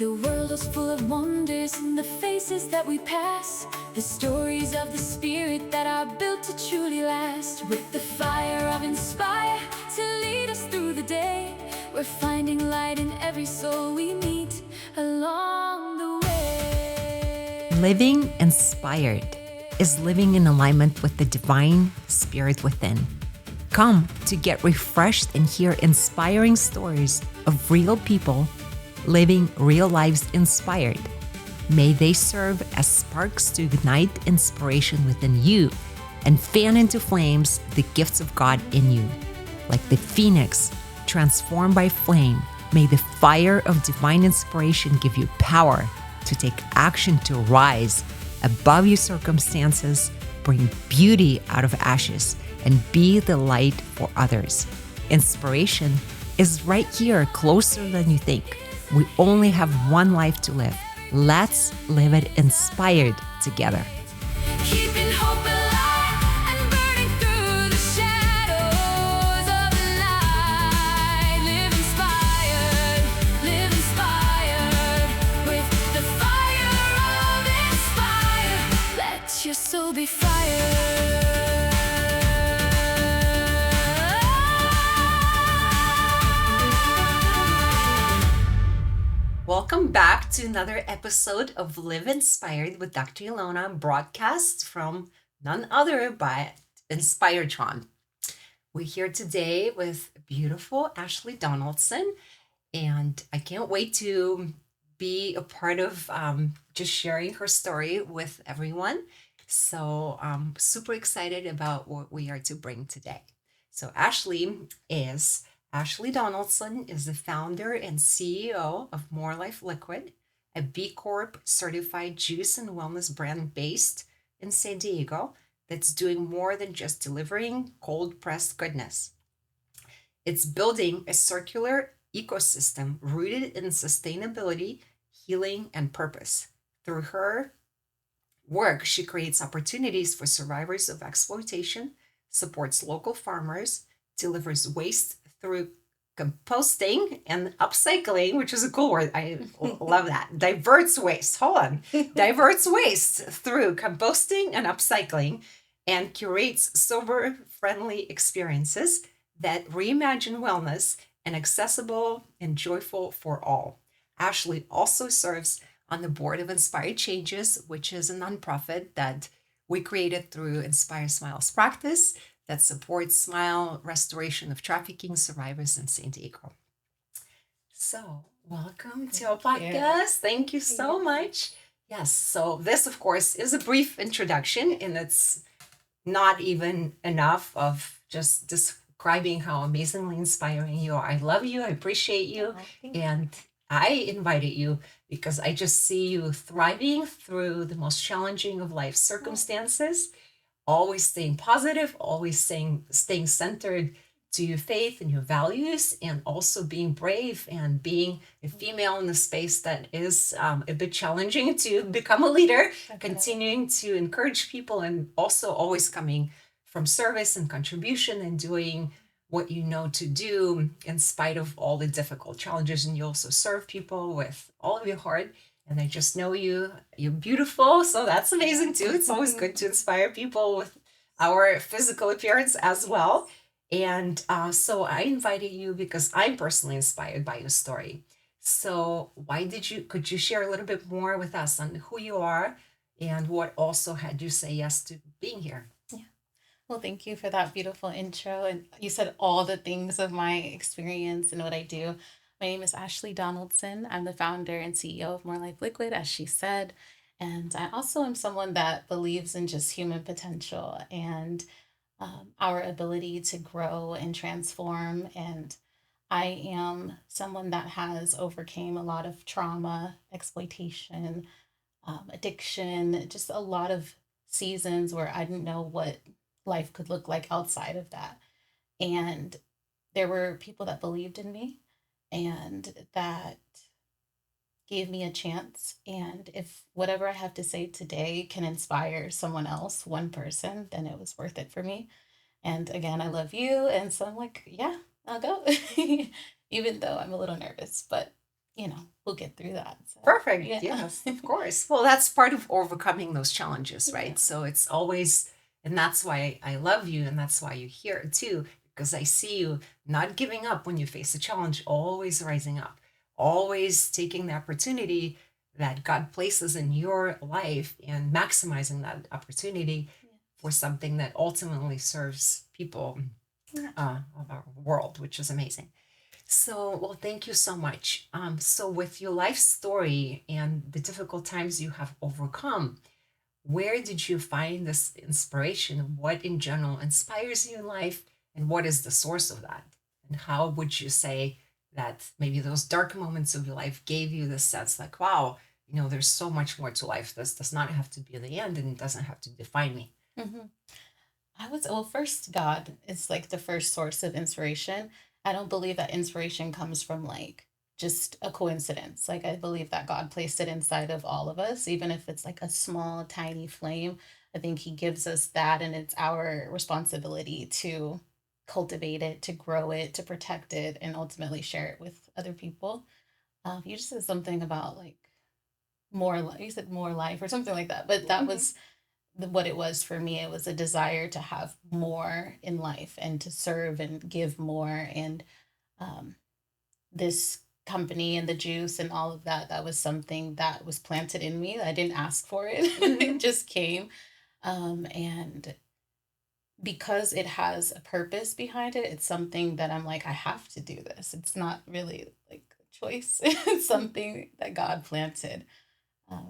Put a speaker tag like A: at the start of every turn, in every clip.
A: The world is full of wonders in the faces that we pass, the stories of the spirit that are built to truly last. With the fire of inspire to lead us through the day, we're finding light in every soul we meet along the way.
B: Living inspired is living in alignment with the divine spirit within. Come to get refreshed and hear inspiring stories of real people living real lives inspired. May they serve as sparks to ignite inspiration within you and fan into flames the gifts of God in you. Like the phoenix transformed by flame, may the fire of divine inspiration give you power to take action to rise above your circumstances, bring beauty out of ashes, and be the light for others. Inspiration is right here, closer than you think. We only have one life to live. Let's live it inspired together.
A: Keeping hope alive and burning through the shadows of the light. Live inspired with the fire of inspire. Let your soul be fired.
B: Welcome back to another episode of Live Inspired with Dr. Elona, broadcast from none other but Inspiretron. We're here today with beautiful Ashley Donaldson, and I can't wait to be a part of just sharing her story with everyone. So I'm super excited about what we are to bring today. So Ashley Donaldson is the founder and CEO of More Life Liquid, a B Corp certified juice and wellness brand based in San Diego that's doing more than just delivering cold pressed goodness. It's building a circular ecosystem rooted in sustainability, healing, and purpose. Through her work, she creates opportunities for survivors of exploitation, supports local farmers, delivers waste through composting and upcycling, which is a cool word. I love that. Diverts waste. Hold on. Diverts waste through composting and upcycling, and curates sober friendly experiences that reimagine wellness and accessible and joyful for all. Ashley also serves on the board of Inspired Changes, which is a nonprofit that we created through Inspire Smiles practice that supports smile restoration of trafficking survivors in San Diego. So, welcome to our podcast. Thank you so much. Yes, so this, of course, is a brief introduction, and it's not even enough of just describing how amazingly inspiring you are. I love you, I appreciate you, and I invited you because I just see you thriving through the most challenging of life circumstances, always staying positive, always staying centered to your faith and your values, and also being brave and being a female in a space that is a bit challenging to become a leader, continuing to encourage people, and also always coming from service and contribution and doing what you know to do in spite of all the difficult challenges. And you also serve people with all of your heart. And I just know you're beautiful. So that's amazing too. It's always good to inspire people with our physical appearance as well. And so I invited you because I'm personally inspired by your story. So could you share a little bit more with us on who you are and what also had you say yes to being here?
C: Well, thank you for that beautiful intro. And you said all the things of my experience and what I do. My name is Ashley Donaldson. I'm the founder and CEO of More Life Liquid, as she said. And I also am someone that believes in just human potential and our ability to grow and transform. And I am someone that has overcame a lot of trauma, exploitation, addiction, just a lot of seasons where I didn't know what life could look like outside of that. And there were people that believed in me and that gave me a chance. And if whatever I have to say today can inspire someone else, one person, then it was worth it for me. And again, I love you. And so I'm like, yeah, I'll go, even though I'm a little nervous. But we'll get through that. So,
B: Perfect.
C: yeah.
B: Yes, of course. Well, that's part of overcoming those challenges,
C: Yeah.
B: right? So it's always, and that's why I love you, and that's why you're here too, because I see you not giving up when you face a challenge, always rising up, always taking the opportunity that God places in your life and maximizing that opportunity for something that ultimately serves people
C: Yeah.
B: of our world, which is amazing. So, well, thank you so much. So, with your life story and the difficult times you have overcome, where did you find this inspiration? What in general inspires you in life, and what is the source of that? And how would you say that maybe those dark moments of your life gave you this sense like, wow, there's so much more to life. This does not have to be the end, and it doesn't have to define me.
C: Hmm. well, first, God is like the first source of inspiration. I don't believe that inspiration comes from like just a coincidence. Like, I believe that God placed it inside of all of us, even if it's like a small, tiny flame. I think He gives us that, and it's our responsibility to cultivate it, to grow it, to protect it, and ultimately share it with other people. You just said something about like more life. You said more life or something like that, but that
B: Mhm.
C: was what it was for me. It was a desire to have more in life and to serve and give more. And um, this company and the juice and all of that, that was something that was planted in me. I didn't ask for it, it
B: Mhm.
C: just came. And because it has a purpose behind it, it's something that I'm like, I have to do this. It's not really like a choice, it's something that God planted.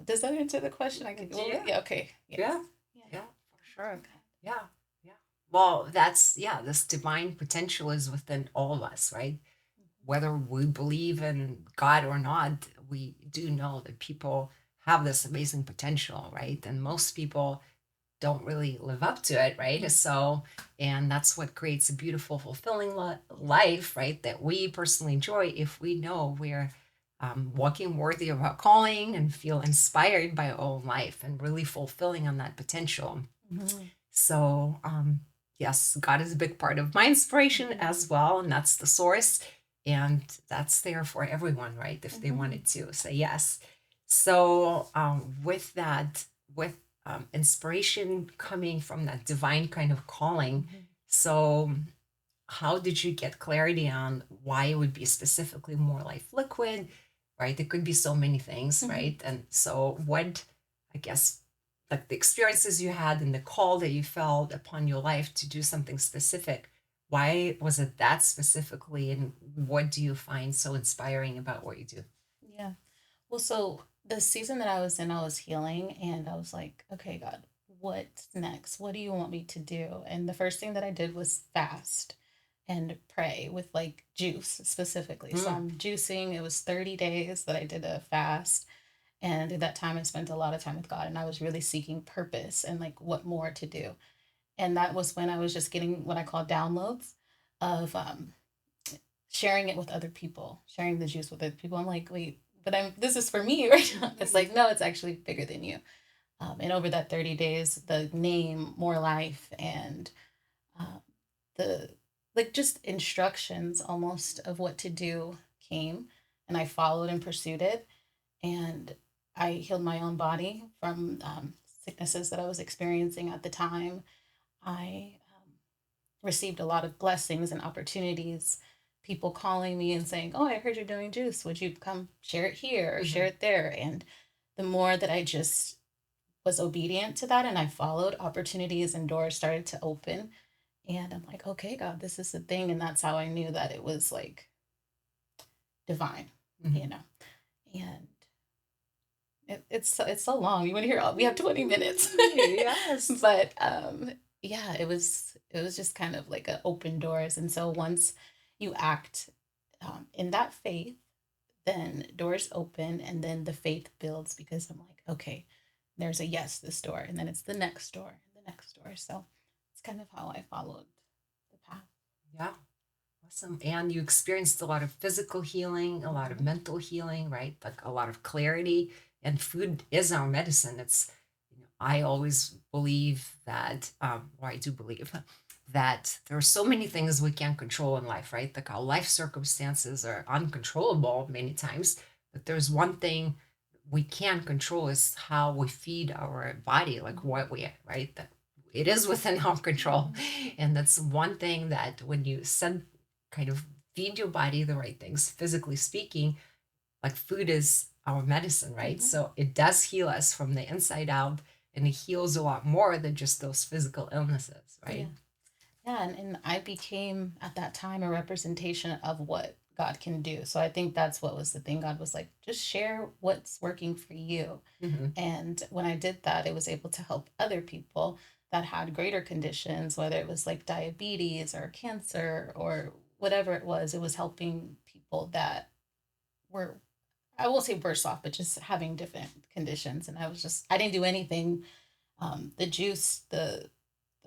C: Does that answer the question? I could, well,
B: Yeah,
C: yeah, okay. Yes.
B: yeah,
C: Yeah.
B: yeah, for sure.
C: Okay.
B: Yeah, yeah. Well, that's, yeah, this divine potential is within all of us, right? Whether we believe in God or not, we do know that people have this amazing potential, right? And most people don't really live up to it, right?
C: Mhm.
B: So, and that's what creates a beautiful, fulfilling life, right? That we personally enjoy if we know we're walking worthy of our calling and feel inspired by our own life and really fulfilling on that potential.
C: Mhm.
B: So, yes, God is a big part of my inspiration
C: Mhm.
B: as well, and that's the source. And that's there for everyone, right? If they
C: Mhm.
B: wanted to say yes. So, with that, with inspiration coming from that divine kind of calling,
C: Mhm.
B: so how did you get clarity on why it would be specifically more life liquid, right? It could be so many things,
C: Mhm.
B: right? And so what, I guess, like the experiences you had and the call that you felt upon your life to do something specific, why was it that specifically, and what do you find so inspiring about what you do?
C: Yeah. Well, so the season that I was in, I was healing and I was like, okay, God, what's next? What do you want me to do? And the first thing that I did was fast and pray with like juice specifically. So
B: Mm,
C: I'm juicing. It was 30 days that I did a fast. And at that time, I spent a lot of time with God and I was really seeking purpose and like what more to do. And that was when I was just getting what I call downloads of sharing it with other people, sharing the juice with other people. I'm like, wait, but this is for me right now. It's like, no, it's actually bigger than you. And over that 30 days, the name, more life, and uh, the like just instructions almost of what to do came. And I followed and pursued it. And I healed my own body from sicknesses that I was experiencing at the time. I received a lot of blessings and opportunities. People calling me and saying, "Oh, I heard you're doing juice. Would you come share it here or share
B: mhm.
C: it there?" And the more that I just was obedient to that and I followed, opportunities and doors started to open. And I'm like, okay, God, this is the thing. And that's how I knew that it was like divine, you
B: Mhm.
C: know. And it's so long. You want to hear all? We have 20 minutes,
B: Yes.
C: but yeah, it was just kind of like an open doors. And so once you act in that faith, then doors open, and then the faith builds because I'm like, okay, there's a yes this door, and then it's the next door and the next door. So it's kind of how I followed the path.
B: Yeah. Awesome. And you experienced a lot of physical healing, a lot of
C: Mhm.
B: mental healing, right? Like a lot of clarity. And food is our medicine. I always believe that, or I do believe that there are so many things we can't control in life, right? Like our life circumstances are uncontrollable many times, But there's one thing we can't control is how we feed our body, like what we, right? That it is within our control. And that's one thing that when you send kind of feed your body the right things, physically speaking, like food is our medicine, right? So it does heal us from the inside out, and it heals a lot more than just those physical illnesses,
C: Yeah.
B: right?
C: Yeah, and I became at that time a representation of what God can do. So I think that's what was the thing. God was like, just share what's working for you.
B: Hmm.
C: And when I did that, it was able to help other people that had greater conditions, whether it was like diabetes or cancer or whatever it was. It was helping people that were, I won't say worse off, but just having different conditions. And I didn't do anything. The juice, the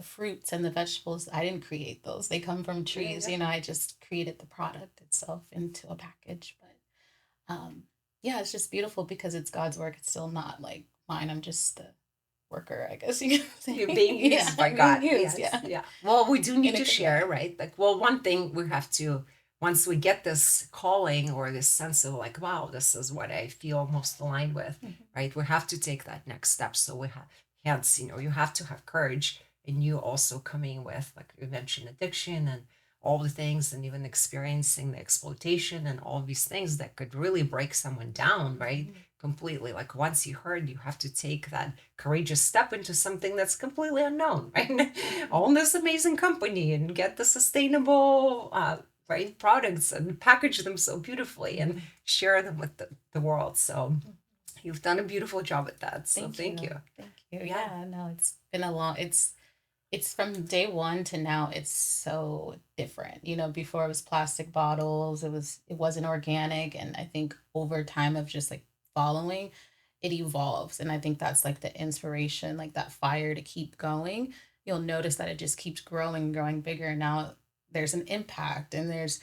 C: fruits and the vegetables, I didn't create those. They come from trees.
B: Yeah.
C: You know, I just created the product itself into a package. But yeah, it's just beautiful because it's God's work. It's still not like mine. I'm just the worker, I guess you could say.
B: You're being used
C: Yeah,
B: by
C: being
B: God.
C: used,
B: Yes.
C: yeah.
B: Yeah. Well, we do need
C: In a
B: to
C: good
B: share,
C: way.
B: right? Like, well, one thing we have to, once we get this calling or this sense of like, wow, this is what I feel most aligned with,
C: Mhm.
B: right? We have to take that next step. So we have, hence, you have to have courage. And you also coming with, like you mentioned, addiction and all the things, and even experiencing the exploitation and all these things that could really break someone down, right?
C: Mhm.
B: Completely. Like once you heard, you have to take that courageous step into something that's completely unknown, right? Own this amazing company and get the sustainable, right, products and package them so beautifully and share them with the world. So you've done a beautiful job at that. So
C: Thank
B: thank
C: you.
B: you.
C: Thank you.
B: Yeah.
C: Yeah, no, it's been a long, it's from day one to now, it's so different. You know, before it was plastic bottles, it wasn't organic. And I think over time of just like following, it evolves. And I think that's like the inspiration, like that fire to keep going. You'll notice that it just keeps growing, growing bigger. And now there's an impact and there's,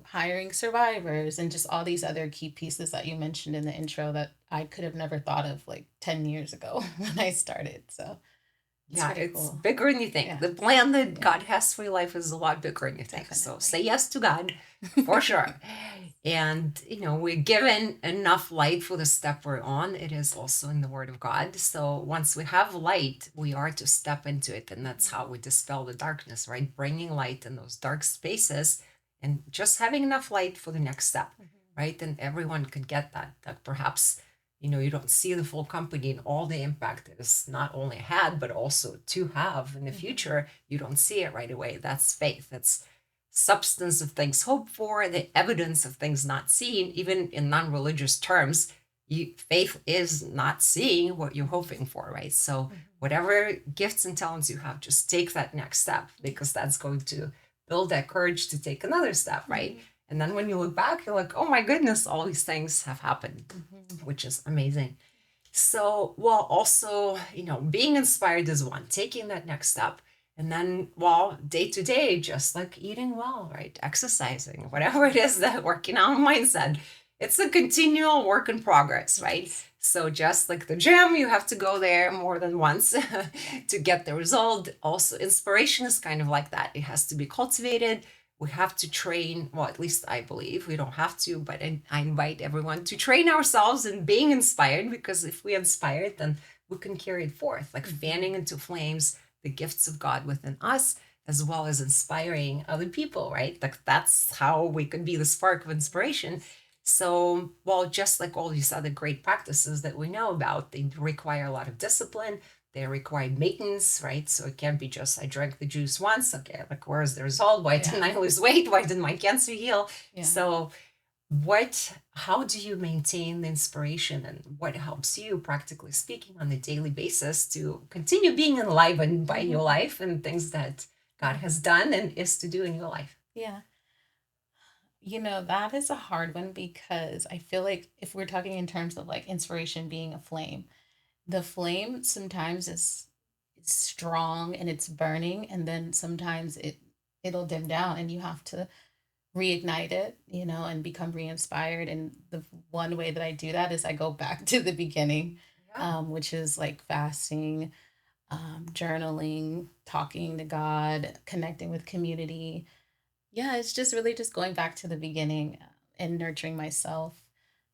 C: hiring survivors and just all these other key pieces that you mentioned in the intro that I could have never thought of like 10 years ago when I started. So it's
B: Yeah,
C: pretty
B: it's
C: cool.
B: bigger than you think.
C: Yeah.
B: The plan that
C: Yeah.
B: God has for your life is a lot bigger than you think. So
C: Definitely.
B: say yes to God for sure. And, we're given enough light for the step we're on. It is also in the Word of God. So once we have light, we are to step into it. And that's how we dispel the darkness, right? Bringing light in those dark spaces and just having enough light for the next step, right? And everyone could get that. That perhaps you don't see the full company and all the impact it is not only had, but also to have in the future. You don't see it right away. That's faith. That's substance of things hoped for, the evidence of things not seen, even in non-religious terms. Faith is not seeing what you're hoping for, right? So whatever gifts and talents you have, just take that next step, because that's going to build that courage to take another step, right? And then when you look back, you're like, oh my goodness, all these things have happened, which is amazing. So, well, also, being inspired is one, taking that next step. And then, well, day to day, just like eating well, right? Exercising, whatever it is that working on mindset. It's a continual work in progress, right?
C: Yes.
B: So just like the gym, you have to go there more than once to get the result. Also, inspiration is kind of like that. It has to be cultivated. We have to train, well, at least I believe we don't have to, but I invite everyone to train ourselves in being inspired, because if we inspire it, then we can carry it forth, like fanning into flames the gifts of God within us, as well as inspiring other people, right? Like that's how we could be the spark of inspiration. So, well, just like all these other great practices that we know about, they require a lot of discipline. They require maintenance, right? So it can't be just I drank the juice once. Okay, like where's the result? Why didn't I lose weight? Why didn't my cancer heal?
C: Yeah.
B: So how do you maintain the inspiration, and what helps you, practically speaking, on a daily basis to continue being enlivened by your life and things that God has done and is to do in your life?
C: Yeah. That is a hard one because I feel like if we're talking in terms of like inspiration being a flame, the flame sometimes is strong and it's burning, and then sometimes it'll dim down and you have to reignite it, and become re-inspired. And the one way that I do that is I go back to the beginning,
B: Yeah.
C: which is like fasting, journaling, talking to God, connecting with community. Yeah, it's just really just going back to the beginning, and nurturing myself.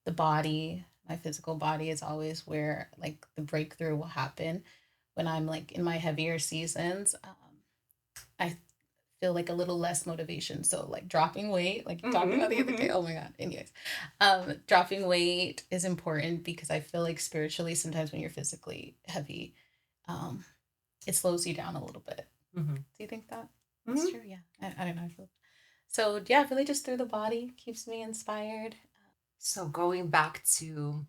C: the body, my physical body is always where like the breakthrough will happen. When I'm like in my heavier seasons, I feel like a little less motivation. So like dropping weight, like you talked
B: Mm-hmm,
C: about the other day.
B: mm-hmm.
C: Oh my God. Anyways, dropping weight is important because I feel like spiritually, sometimes when you're physically heavy, um, it slows you down a little bit.
B: Mm-hmm.
C: Do you think that is
B: Mm-hmm.
C: true? Yeah. I don't know. I feel so. Yeah, really just through the body keeps me inspired.
B: So going back to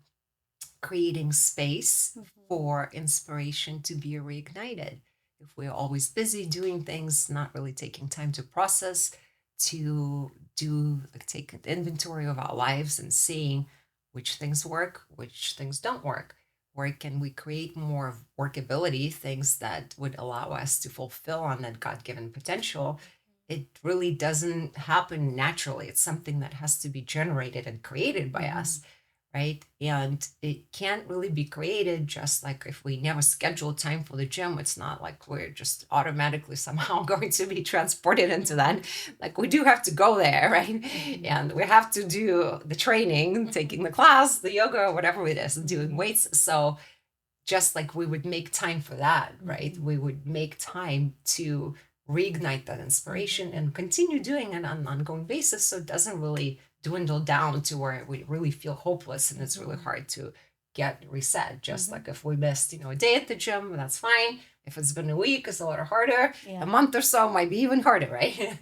B: creating space
C: Mhm.
B: for inspiration to be reignited. If we're always busy doing things, not really taking time to process, to do like take an inventory of our lives and seeing which things work, which things don't work. Where can we create more workability, things that would allow us to fulfill on that God-given potential? It really doesn't happen naturally. It's something that has to be generated and created by us,
C: Mhm.
B: right? And it can't really be created just like if we never schedule time for the gym. It's not like we're just automatically somehow going to be transported into that. Like we do have to go there, right?
C: Mhm.
B: And we have to do the training, taking the class, the yoga, whatever it is, doing
C: Mhm.
B: weights. So just like we would make time for that, right?
C: Mhm.
B: We would make time to reignite that inspiration
C: Mhm.
B: and continue doing it on an ongoing basis so it doesn't really dwindle down to where we really feel hopeless and it's really
C: Mhm.
B: hard to get reset. Just
C: Mhm.
B: like if we missed, a day at the gym, that's fine. If it's been a week, it's a lot harder. A
C: Yeah.
B: month or so might be even harder, right?
C: Yeah.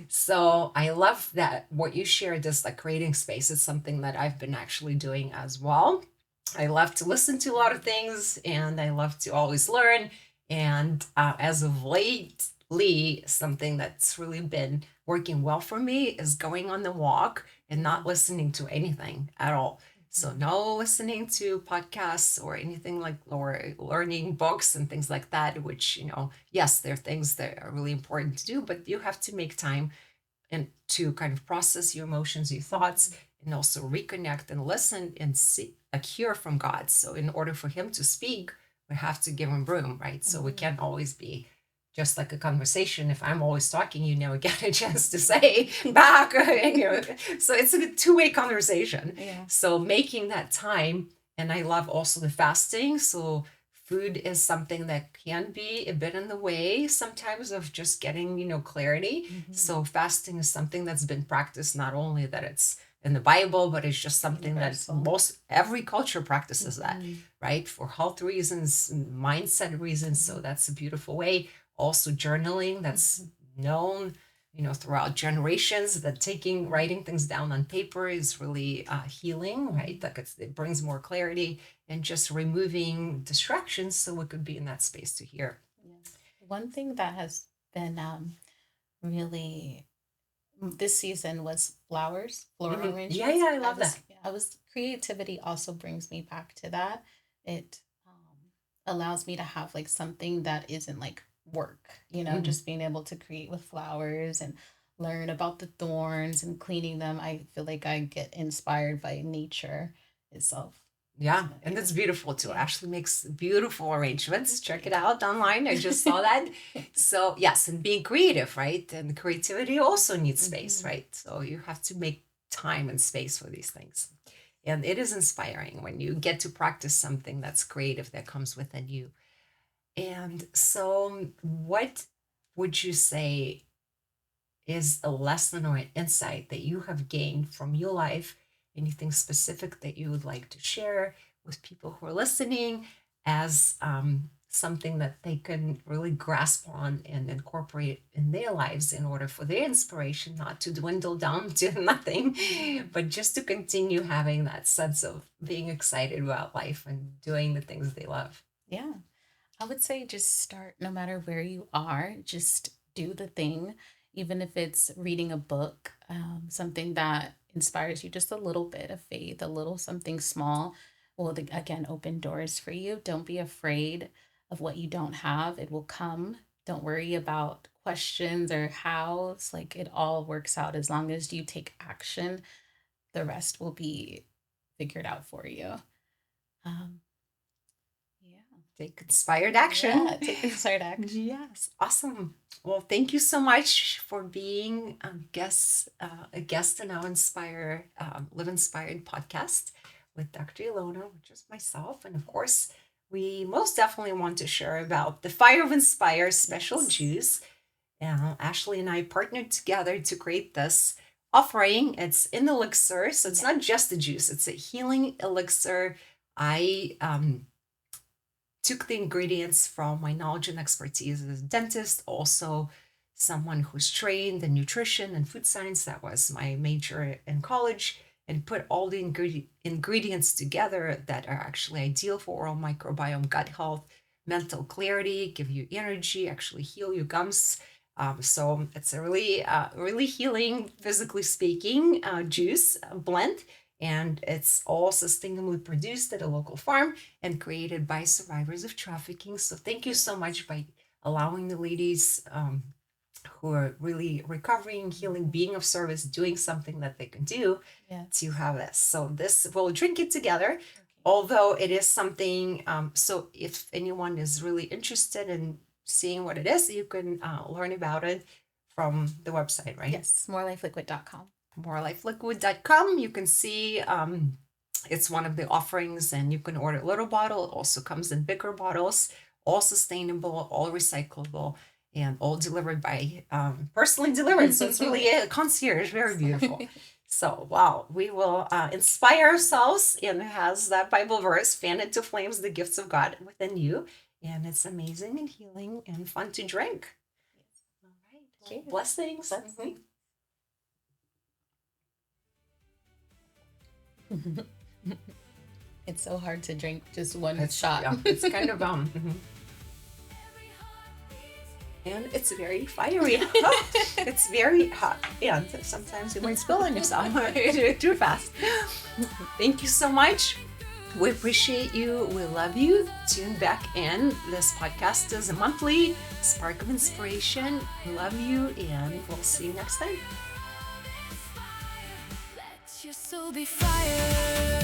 B: So I love that what you shared is like creating space. It's something that I've been actually doing as well. I love to listen to a lot of things and I love to always learn. And as of lately, something that's really been working well for me is going on the walk and not listening to anything at all. So,
C: Mhm.
B: no listening to podcasts or anything like, or learning books and things like that, which, yes, there are things that are really important to do, but you have to make time and to kind of process your emotions, your thoughts,
C: Mhm.
B: and also reconnect and listen and see, hear from God. So, in order for Him to speak, we have to give Him room, right? So, we
C: Mhm.
B: can't always be just like a conversation. If I'm always talking, you never get a chance to say back. So, it's a two-way conversation.
C: Yeah.
B: So, making that time, and I love also the fasting. So, food is something that can be a bit in the way sometimes of just getting clarity.
C: Mhm.
B: So fasting is something that's been practiced, not only that it's in the Bible, but it's just something that
C: Universal.
B: most every culture practices that,
C: Mhm.
B: right? For health reasons, mindset reasons. So
C: Mhm.
B: that's a beautiful way. Also journaling, that's
C: Mhm.
B: known throughout generations, that writing things down on paper is really healing, right?
C: Mhm.
B: Like it brings more clarity and just removing distractions so we could be in that space to hear.
C: Yeah. One thing that has been really this season was flowers, floral
B: Yeah,
C: arrangements.
B: yeah, I love that.
C: I was creativity also brings me back to that. It allows me to have like something that isn't like work,
B: Mhm.
C: just being able to create with flowers and learn about the thorns and cleaning them. I feel like I get inspired by nature itself.
B: Yeah,
C: So
B: and
C: yeah,
B: it's beautiful too.
C: yeah.
B: Ashley makes beautiful arrangements.
C: Thank
B: Check it
C: you.
B: out online. I just saw that. So, yes, and being creative, right? And creativity also needs space,
C: Mhm.
B: right? So, you have to make time and space for these things. And it is inspiring when you get to practice something that's creative that comes within you. And so, what would you say is a lesson or an insight that you have gained from your life? Anything specific that you would like to share with people who are listening as something that they can really grasp on and incorporate in their lives in order for their inspiration not to dwindle down to nothing,
C: Mhm.
B: but just to continue having that sense of being excited about life and doing the things they love?
C: Yeah. I would say just start no matter where you are, just do the thing, even if it's reading a book, something that inspires you, just a little bit of faith, a little something small will again open doors for you. Don't be afraid of what you don't have, it will come. Don't worry about questions or hows, like it all works out as long as you take action, the rest will be figured out for you. Um, Yeah.
B: Take inspired action.
C: Yeah, take inspired action.
B: Yes, awesome. Well, thank you so much for being a guest in our Live Inspired podcast with Dr. Elona, which is myself, and of course, we most definitely want to share about the Fire of Inspire special
C: Yes.
B: juice. Ashley and I partnered together to create this offering. It's an elixir, so it's not just a juice; it's a healing elixir. I took the ingredients from my knowledge and expertise as a dentist, also someone who's trained in nutrition and food science. That was my major in college, and put all the ingredients together that are actually ideal for oral microbiome, gut health, mental clarity, give you energy, actually heal your gums. So it's a really healing, physically speaking, juice blend. And it's all sustainably produced at a local farm and created by survivors of trafficking. So thank you so much by allowing the ladies who are really recovering, healing, being of service, doing something that they can do to have this. So this, we'll drink it together. Although it is something, so if anyone is really interested in seeing what it is, you can learn about it from the website, right?
C: Yes, morelifeliquid.com.
B: morelifeliquid.com. You can see it's one of the offerings, and you can order a little bottle. It also comes in bigger bottles, all sustainable, all recyclable, and all delivered by personally delivered. So it's really a concierge, very beautiful. So, wow, we will inspire ourselves, and it has that Bible verse, fan into flames the gifts of God within you. And it's amazing and healing and fun to drink. All right.
C: Cheers.
B: Blessings.
C: It's so hard to drink just one shot.
B: Yeah, it's kind of and it's very fiery. It's very hot, and sometimes you might spill on yourself too fast. Thank you so much. We appreciate you. We love you. Tune back in. This podcast is a monthly spark of inspiration. We love you, and we'll see you next time.
A: Let your soul be fire.